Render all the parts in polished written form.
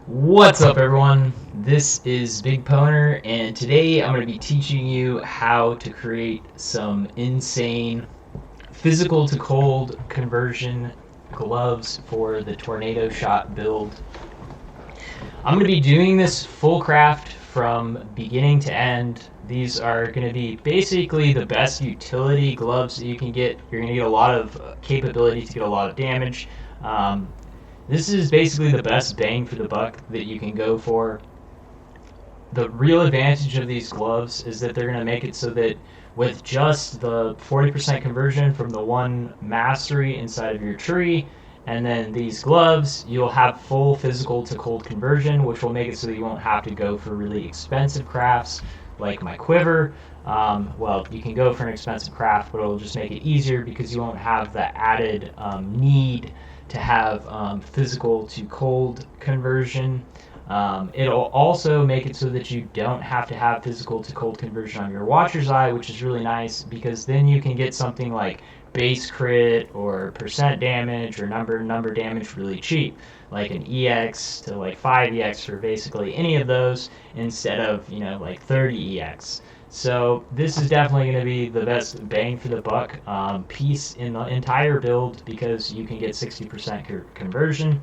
What's up, everyone? This is Big Poner, and today I'm going to be teaching you how to create some insane physical to cold conversion gloves for the tornado shot build. I'm going to be doing this full craft from beginning to end. These are going to be basically the best utility gloves that you can get. You're going to get a lot of capability to get a lot of damage. Um, this is basically the best bang for the buck that you can go for. The real advantage of these gloves is that they're going to make it so that with just the 40% conversion from the one mastery inside of your tree, and then these gloves, you'll have full physical to cold conversion, which will make it so that you won't have to go for really expensive crafts like my quiver. Well, you can go for an expensive craft, but it'll just make it easier because you won't have the added need to have physical to cold conversion. It'll also make it so that you don't have to have physical to cold conversion on your watcher's eye, which is really nice because then you can get something like base crit or percent damage or number damage really cheap, like an EX to like 5 EX or basically any of those instead of like 30 EX. So this is definitely going to be the best bang for the buck piece in the entire build because you can get 60% conversion.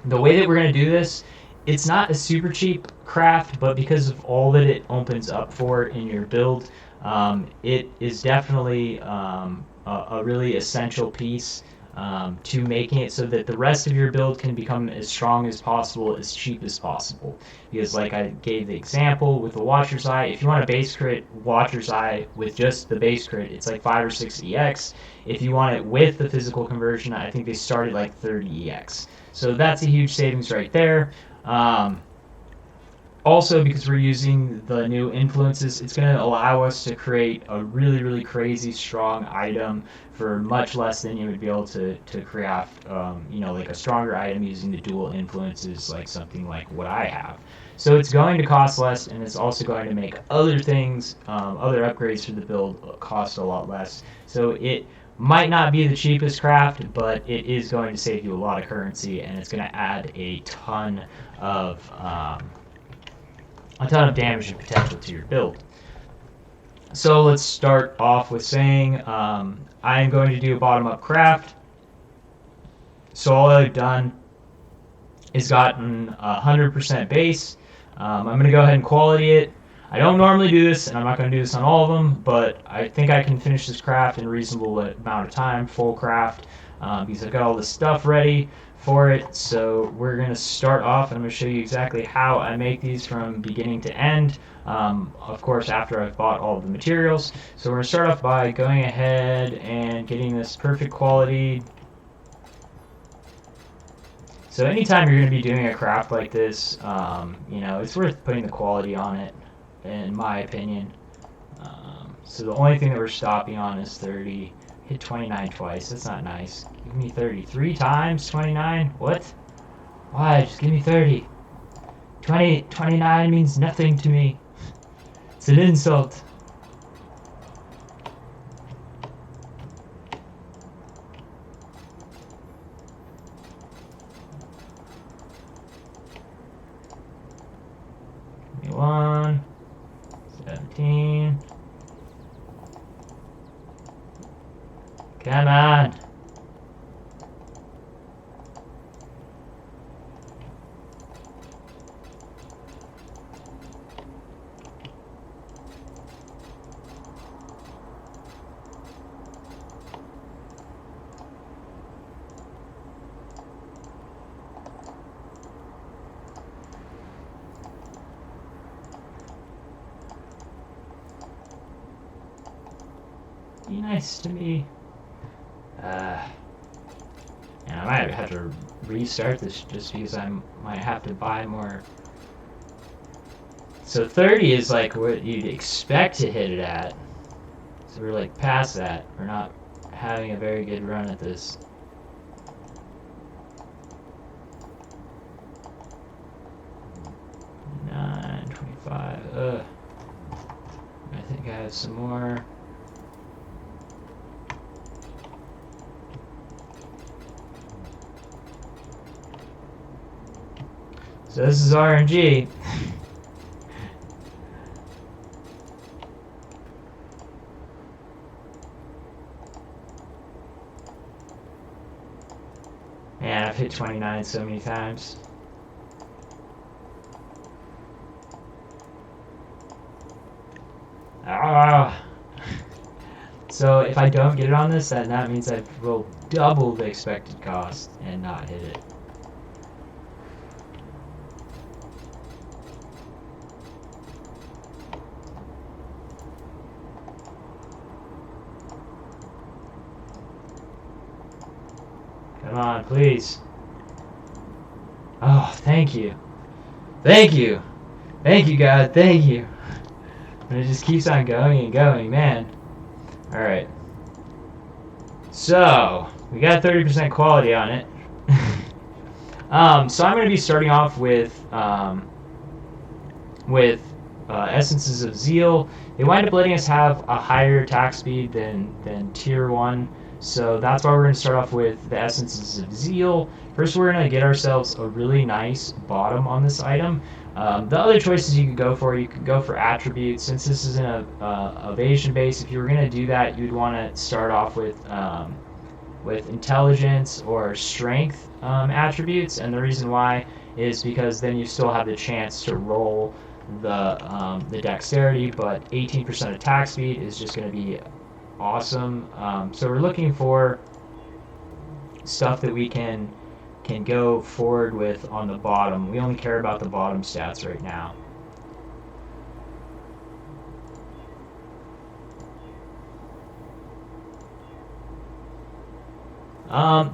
The way that we're going to do this, it's not a super cheap craft, but because of all that it opens up for in your build, it is definitely a really essential piece to making it so that the rest of your build can become as strong as possible, as cheap as possible. Because, like I gave the example with the Watcher's Eye, if you want a base crit Watcher's Eye with just the base crit, it's like 5 or 6 EX. If you want it with the physical conversion, I think they start at like 30 EX. So that's a huge savings right there. Um, Also, because we're using the new influences, it's going to allow us to create a really crazy strong item for much less than you would be able to craft, like a stronger item using the dual influences, like something like what I have. So it's going to cost less, and it's also going to make other things, other upgrades for the build cost a lot less. So it might not be the cheapest craft, but it is going to save you a lot of currency, and it's going to add of a ton of damage and potential to your build. So let's start off with saying I'm going to do a bottom-up craft. So all I've done is gotten 100% base. I'm going to go ahead and quality it. I don't normally do this, and I'm not going to do this on all of them, but I think I can finish this craft in a reasonable amount of time, full craft, because I've got all the stuff ready for it. So we're going to start off, and I'm going to show you exactly how I make these from beginning to end, of course, after I've bought all of the materials. So we're going to start off by going ahead and getting this perfect quality. So anytime you're going to be doing a craft like this, it's worth putting the quality on it, in my opinion. So the only thing that we're stopping on is 30. Hit 29 twice. That's not nice. Give me 30. 3 times 29? What? Why? Just give me 30. 29 means nothing to me. It's an insult. Give me 1. 17. Come on. Be nice to me. And I might have to restart this just because I might have to buy more. So 30 is like what you'd expect to hit it at. So we're like past that. We're not having a very good run at this. 9, 25. I think I have some more. So this is RNG. Man, I've hit 29 so many times. Ah. So if I don't get it on this, then that means I will double the expected cost and not hit it. Come on, please. Oh, thank you. Thank you. Thank you, God. Thank you. And it just keeps on going and going, man. Alright. So, we got 30% quality on it. So I'm going to be starting off with Essences of Zeal. They wind up letting us have a higher attack speed than Tier 1. So that's why we're going to start off with the Essences of Zeal. First, we're going to get ourselves a really nice bottom on this item. The other choices you could go for attributes. Since this is an evasion base, if you were going to do that, you'd want to start off with intelligence or strength attributes. And the reason why is because then you still have the chance to roll the dexterity, but 18% attack speed is just going to be awesome. So we're looking for stuff that we can go forward with on the bottom. We only care about the bottom stats right now.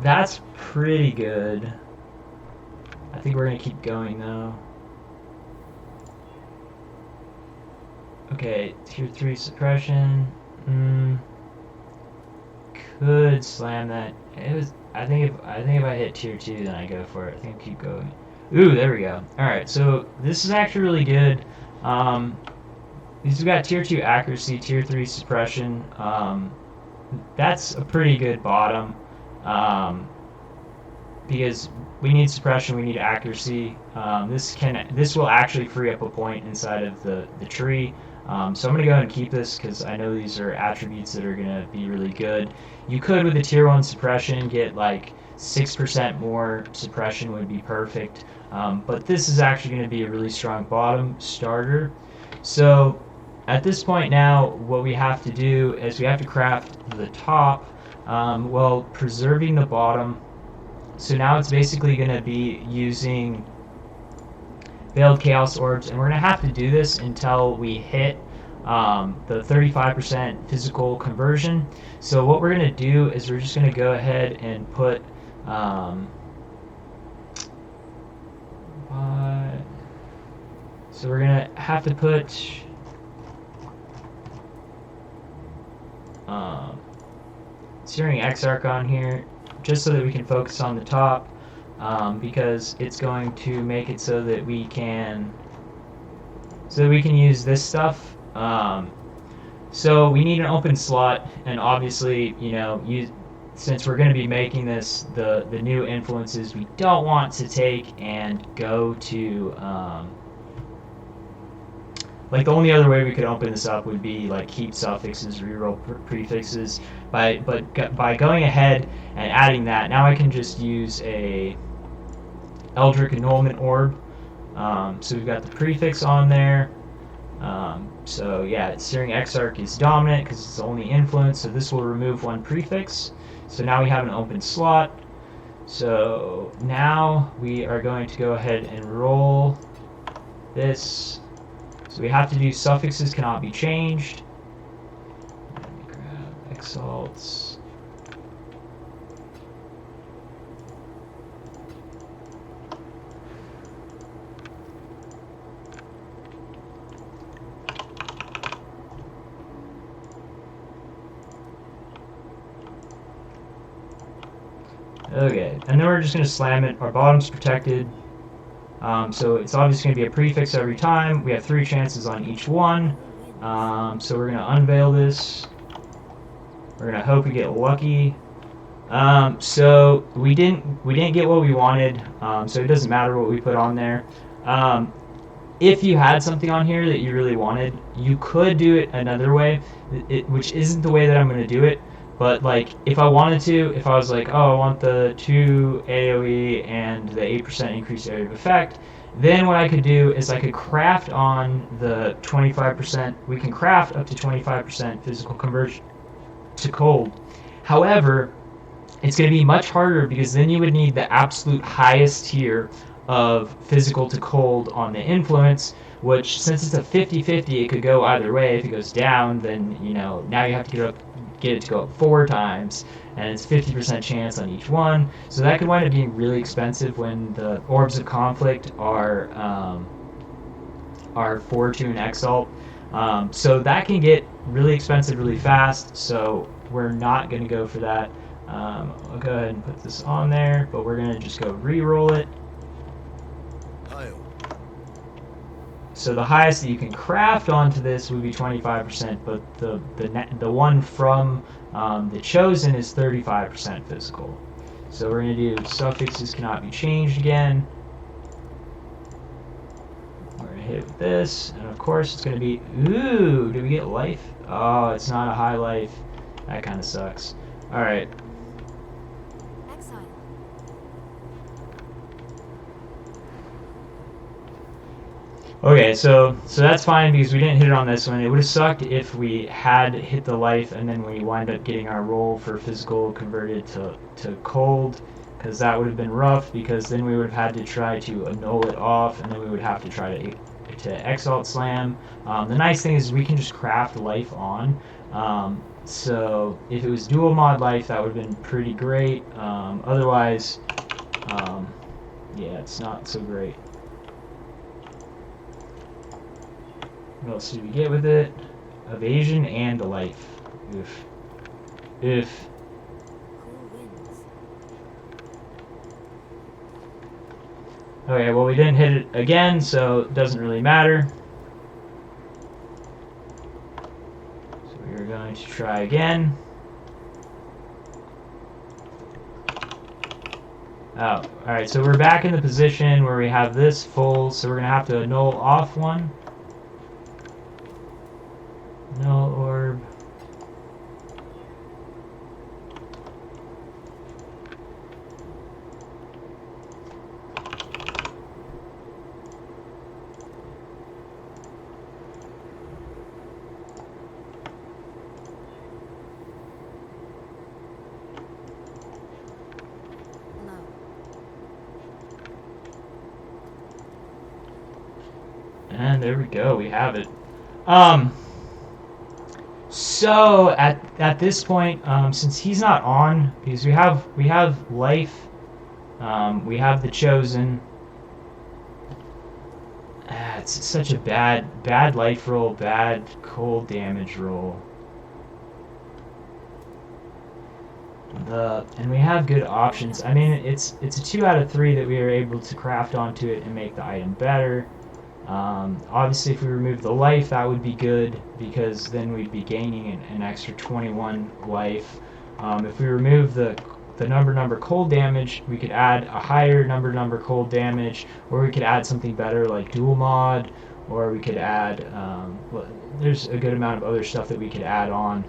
That's pretty good. I think we're gonna keep going though. Okay, tier 3 suppression. Could slam that. I think if I hit tier 2, then I go for it. I think I'll keep going. Ooh, there we go. Alright, so this is actually really good. We've got tier 2 accuracy, tier 3 suppression. That's a pretty good bottom. Because we need suppression, we need accuracy. This will actually free up a point inside of the tree. So I'm going to go ahead and keep this because I know these are attributes that are going to be really good. You could, with the tier 1 suppression, get like 6% more suppression would be perfect. But this is actually going to be a really strong bottom starter. So at this point now, what we have to do is we have to craft the top while preserving the bottom. So now it's basically going to be using Veiled Chaos Orbs, and we're going to have to do this until we hit the 35% physical conversion. So what we're going to do is we're just going to go ahead and put so we're going to have to put Searing Exarch on here just so that we can focus on the top. Because it's going to make it so that we can use this stuff. So we need an open slot, and obviously, since we're going to be making this the new influences, we don't want to take and go to like the only other way we could open this up would be like keep suffixes, reroll prefixes. But by going ahead and adding that, now I can just use a Eldritch Annulment Orb. So we've got the prefix on there. So yeah, Searing Exarch is dominant because it's the only influence, so this will remove one prefix. So now we have an open slot. So now we are going to go ahead and roll this. So we have to do suffixes cannot be changed. Let me grab Exalts. Okay, and then we're just going to slam it. Our bottom's protected. So it's obviously going to be a prefix every time. We have 3 chances on each one. So we're going to unveil this. We're going to hope we get lucky. So we didn't get what we wanted. So it doesn't matter what we put on there. If you had something on here that you really wanted, you could do it another way, which isn't the way that I'm going to do it. But like, if I wanted to, if I was like, oh, I want the 2 AOE and the 8% increased area of effect, then what I could do is I could craft on the 25%. We can craft up to 25% physical conversion to cold. However, it's going to be much harder because then you would need the absolute highest tier of physical to cold on the influence, which since it's a 50-50, it could go either way. If it goes down, then now you have to get it to go up 4 times, and it's 50% chance on each one. So that could wind up being really expensive when the orbs of conflict are Fortune Exalt. So that can get really expensive really fast. So we're not going to go for that. I'll go ahead and put this on there, but we're going to just go re-roll it. So the highest that you can craft onto this would be 25%, but the one from the Chosen is 35% physical. So we're going to do suffixes cannot be changed again. We're going to hit it with this, and of course it's going to be, ooh, do we get life? Oh, it's not a high life. That kind of sucks. Alright. Okay, so that's fine because we didn't hit it on this one. It would have sucked if we had hit the life and then we wind up getting our roll for physical converted to cold, because that would have been rough, because then we would have had to try to annul it off, and then we would have to try to Exalt Slam. The nice thing is we can just craft life on. So if it was dual mod life, that would have been pretty great. Otherwise, yeah, it's not so great. What else did we get with it? Evasion and a life. Oof. Oof. Okay, well we didn't hit it again, so it doesn't really matter. So we're going to try again. Oh, alright, so we're back in the position where we have this full, so we're going to have to annul off one. Null orb. And there we go, we have it. So at this point, since he's not on, because we have life, we have the Chosen. It's such a bad life roll, bad cold damage roll. And we have good options. I mean, it's a 2 out of 3 that we are able to craft onto it and make the item better. Obviously, if we remove the life, that would be good, because then we'd be gaining an extra 21 life. If we remove the number cold damage, we could add a higher number cold damage, or we could add something better like dual mod, or we could add, well, there's a good amount of other stuff that we could add on.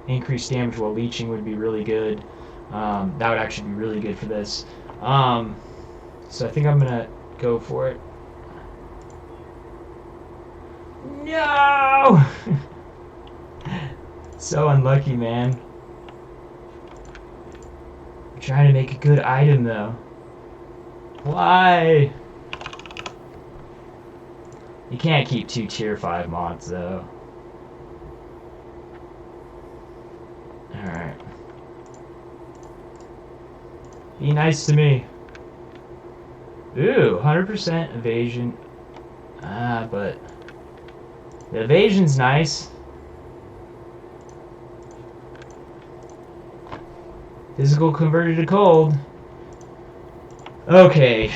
Increased damage while leeching would be really good. That would actually be really good for this. So I think I'm gonna go for it. No! So unlucky, man. I'm trying to make a good item, though. Why? You can't keep 2 tier 5 mods, though. Alright. Be nice to me. Ooh, 100% evasion. But the evasion's nice. Physical converted to cold. Okay.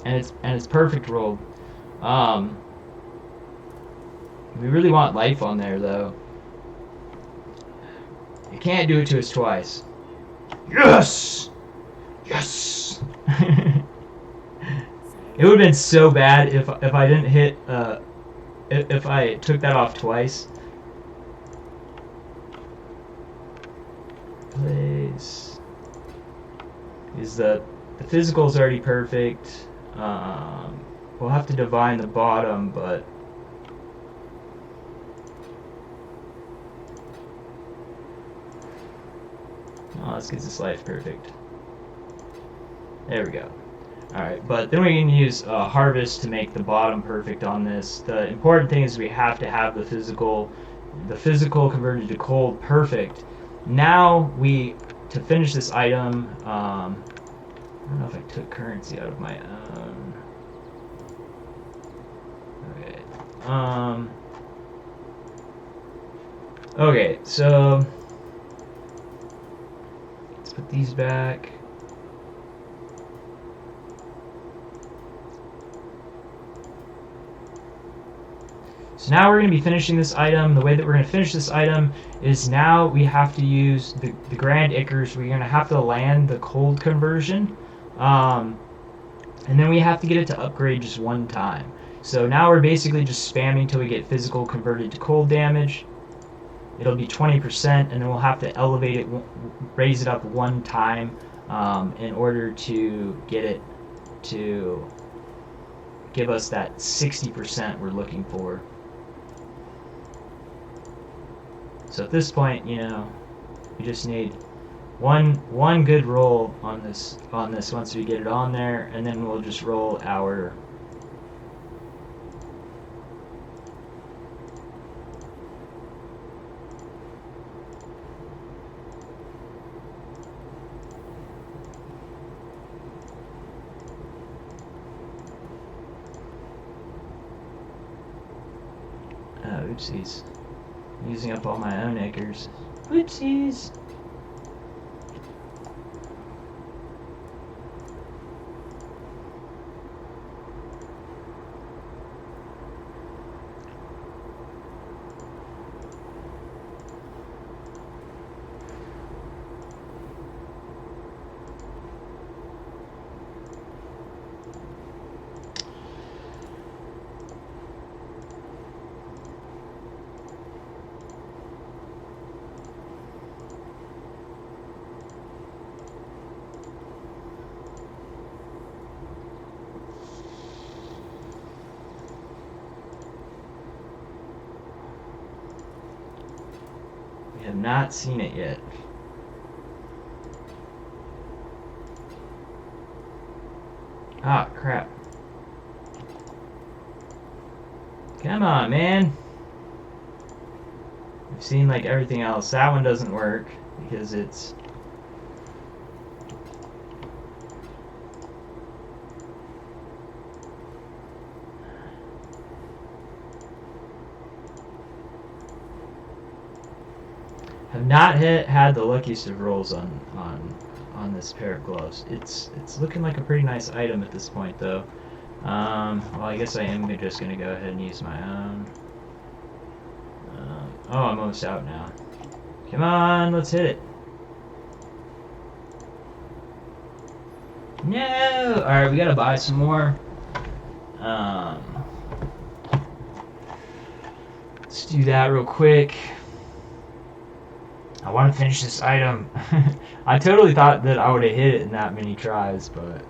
And it's perfect rolled. We really want life on there, though. It can't do it to us twice. Yes! Yes! It would have been so bad if I didn't hit, if I took that off twice. Place. Is the physical is already perfect. We'll have to divine the bottom, but oh, let's get this life perfect. There we go. Alright, but then we can use harvest to make the bottom perfect on this. The important thing is we have to have the physical converted to cold perfect. Now to finish this item, I don't know if I took currency out of my own. Okay. Okay, so let's put these back. So now we're going to be finishing this item. The way that we're going to finish this item is now we have to use the Grand Ichors. We're going to have to land the cold conversion. And then we have to get it to upgrade just one time. So now we're basically just spamming until we get physical converted to cold damage. It'll be 20%, and then we'll have to elevate it, raise it up one time in order to get it to give us that 60% we're looking for. So at this point, you know, we just need one good roll on this once we get it on there, and then we'll just roll our oopsies. Using up all my own acres. Oopsies. Have not seen it yet. Ah, crap. Come on, man. I've seen like everything else. That one doesn't work because it's have not had the luckiest of rolls on this pair of gloves. It's looking like a pretty nice item at this point, though. Well, I guess I am just gonna go ahead and use my own. Oh, I'm almost out now. Come on, let's hit it. No! Alright, we gotta buy some more. Let's do that real quick. I want to finish this item. I totally thought that I would have hit it in that many tries, but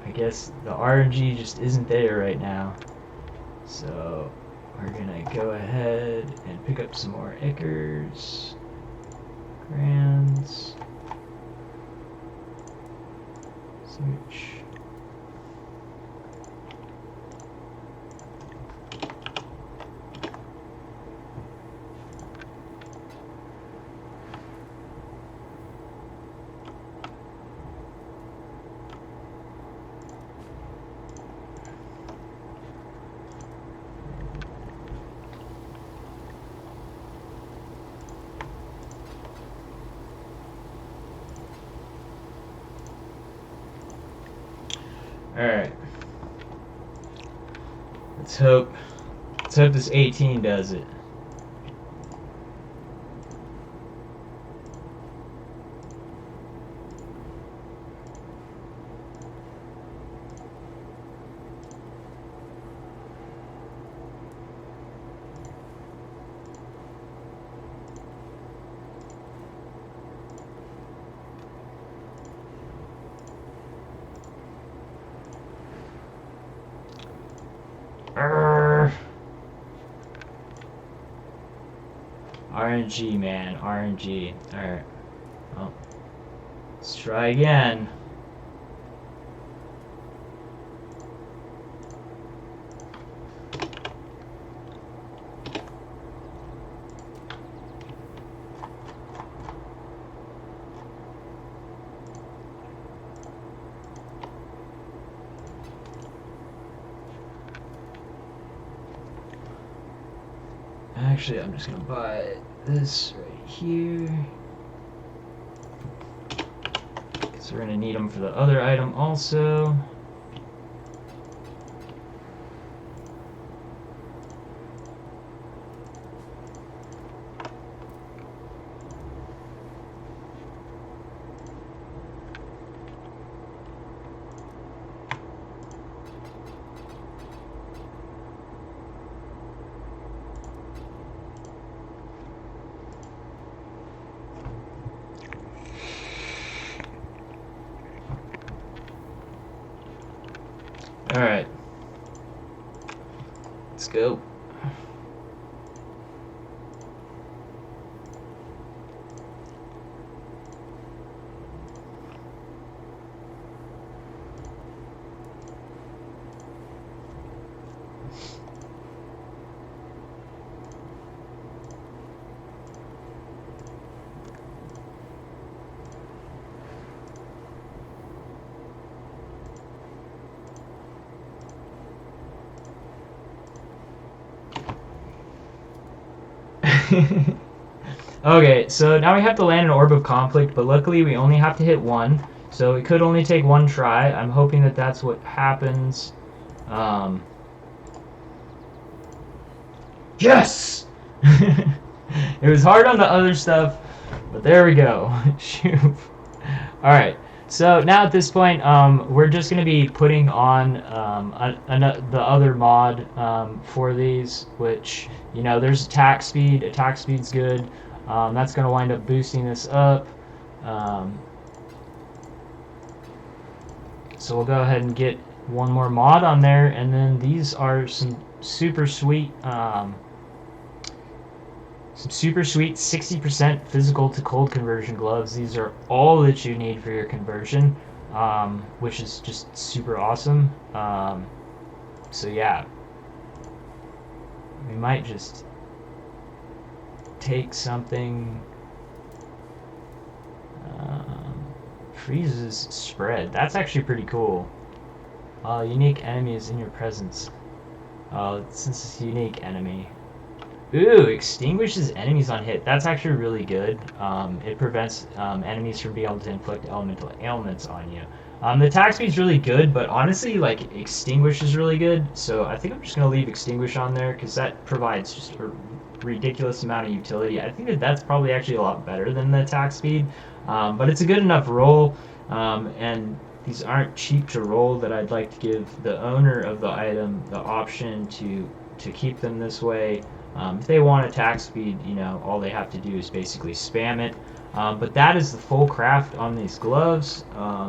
I guess the RNG just isn't there right now. So we're gonna go ahead and pick up some more Ichors, Grands, search. Alright. Let's hope this 18 does it. RNG, man, RNG. Alright, well, let's try again. Actually, I'm just gonna buy this right here. So we're gonna need them for the other item also. Alright. Let's go. Okay, so now we have to land an orb of conflict, but luckily we only have to hit one, so it could only take one try. I'm hoping that that's what happens. Yes! It was hard on the other stuff, but there we go. Shoot. Alright, so now at this point, we're just going to be putting on the other mod for these, which, you know, there's attack speed. Attack speed's good. That's going to wind up boosting this up. So we'll go ahead and get one more mod on there, and then these are some super sweet 60% physical to cold conversion gloves. These are all that you need for your conversion, which is just super awesome. So yeah, we might just take something. Freezes spread. That's actually pretty cool. Unique enemy is in your presence. Since it's a unique enemy. Ooh, extinguishes enemies on hit. That's actually really good. It prevents enemies from being able to inflict elemental ailments on you. The attack speed's really good, but honestly, like, extinguish is really good. So I think I'm just gonna leave extinguish on there because that provides just a ridiculous amount of utility. I think that that's probably actually a lot better than the attack speed, but it's a good enough roll, and these aren't cheap to roll that I'd like to give the owner of the item the option to keep them this way. If they want attack speed, you know, all they have to do is basically spam it. But that is the full craft on these gloves,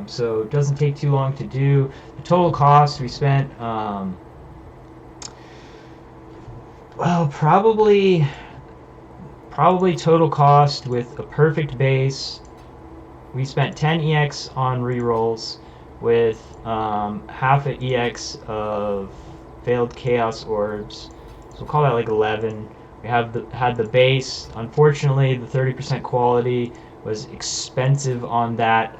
so it doesn't take too long to do. The total cost we spent, well, probably total cost with a perfect base. We spent 10 EX on rerolls with half an EX of failed chaos orbs. So we'll call that like 11. We had the base. Unfortunately, the 30% quality was expensive on that.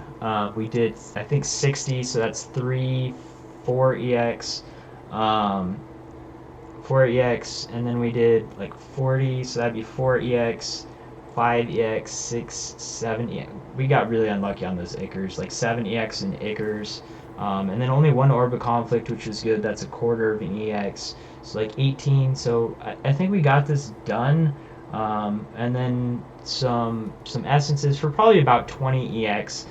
We did, I think, 60, so that's 4 EX. 4 EX, and then we did like 40, so that'd be 4 EX, 5 EX, 6, 7 EX. We got really unlucky on those Ichors, like 7 EX and Ichors. And then only one Orb of Conflict, which was good. That's a quarter of an EX. So like 18. So I think we got this done. And then some essences for probably about 20 EX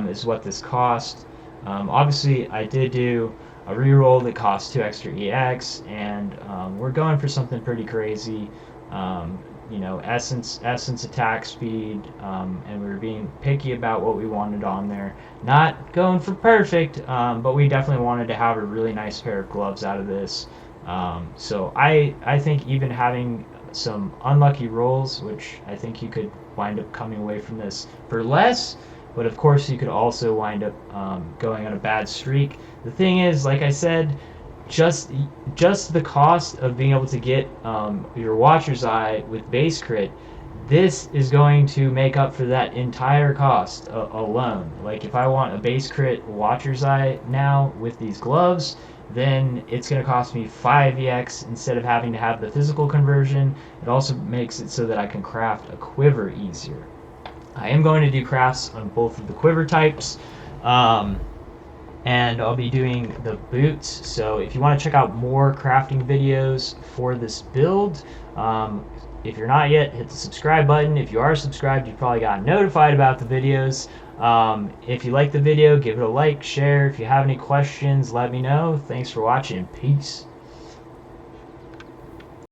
is what this cost. Obviously, I did do a reroll that cost 2 extra EX, and we're going for something pretty crazy. You know, essence attack speed, and we were being picky about what we wanted on there. Not going for perfect, but we definitely wanted to have a really nice pair of gloves out of this. So I think even having some unlucky rolls, which I think you could wind up coming away from this for less. But of course, you could also wind up going on a bad streak. The thing is, like I said, just the cost of being able to get your Watcher's Eye with base crit, this is going to make up for that entire cost alone. Like if I want a base crit Watcher's Eye now with these gloves, then it's going to cost me 5 EX instead of having to have the physical conversion. It also makes it so that I can craft a quiver easier. I am going to do crafts on both of the quiver types. And I'll be doing the boots. So if you want to check out more crafting videos for this build, if you're not yet, hit the subscribe button. If you are subscribed, you probably got notified about the videos. If you like the video, give it a like, share. If you have any questions, let me know. Thanks for watching. Peace.